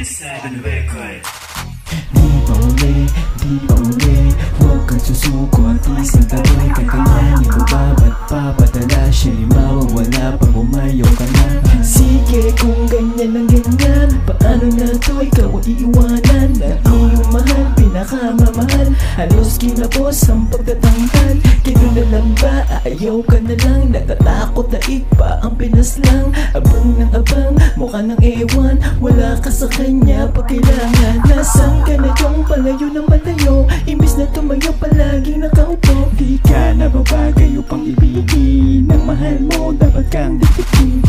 27 record. Di pa uli, huwag kang susuko at isang tabi. Kakayanin mo ba, ba't papadala siya'y mawawala pag umayaw ka na? Sige, kung ganyan ang ganyan, paano na to ikaw ang iiwanan? Ang iyong mahal, pinakamamahal, halos kinapos ang pagtatangkad. Gano'n na lang ba, ayaw ka na lang, natatakot na pa ang pinaslang. Abang ng abang, mukha ng ewan, wala ka sa kanya pag kailangan. Nasaan ka na yung palayo ng malayo, imbis na tumayo palaging nakaupo. Di ka nababagay upang ibigin ng mahal mo, dapat kang ditikin.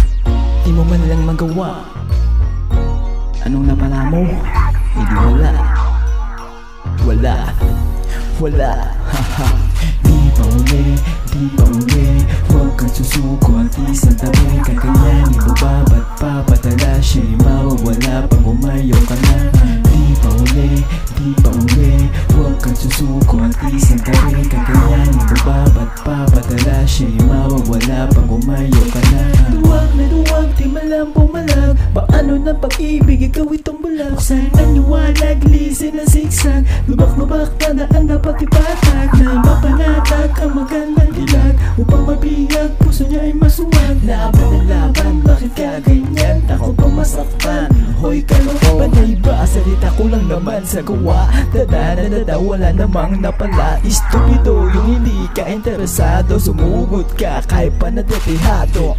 Di mo man lang magawa, anong napala mo? Hindi wala, haha. Di pa uli, huwag kang susuko at isang tabi. Kakayanin mo ba, ba't papadala siya'y mawawala pag umayaw ka na? Di pa uli, huwag kang susuko at isang tabi. Kakayanin mo ba, ba't papadala siya'y mawawala pag umayaw ka na? Duwag, di malambong malag, paano ng pag-ibig, ikaw itong bulag. Saan ang liwanag, lisin na zigzag, lubak-lubak na daan dapat ipatag, na mapanatag ang magandang dilag, upang mabiyag, puso niya ay masuwag. Laban, bakit ka ganyan? Takot pa masaktan, hoy kaloko. Panay ba, salita ko lang naman sa gawa. Dada, wala namang napala. Estupido yung hindi ka interesado, sumugot ka kahit pa nadetihado.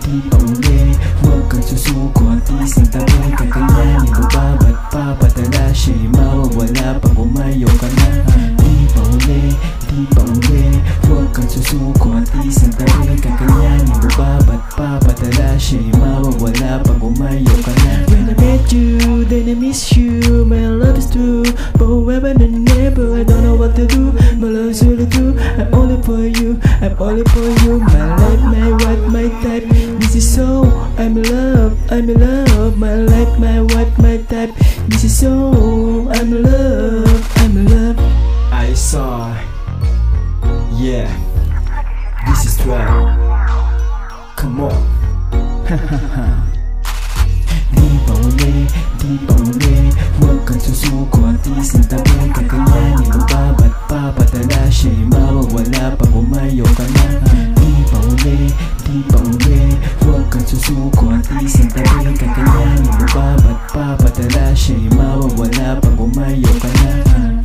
Di pa uli, huwag kang susuko at isang tabi. Kakayanin mo ba, ba't papadala siya'y mawawala pag umayaw ka na? Di pa uli, huwag kang susuko at isang tabi. Kakayanin mo ba, ba't papadala siya'y mawawala pag umayaw ka na? When I met you, then I miss you, my love is true, but whoever and never, I don't know what to do. My love is really true, I'm only for you, my life, my wife, my type. This is so, I'm in love, my life, my wife, my type. This is so, I'm in love. I saw, yeah, this is right. Come on. Di pa uli, huwag kang susuko at isang tabi. Kakayanin mo ba, ba't papadala siya'y mawawala pag umayaw ka na? Di pa uli, huwag kang susuko at isang tabi. Kakayanin mo ba, ba't papadala siya'y mawawala pag umayaw ka na?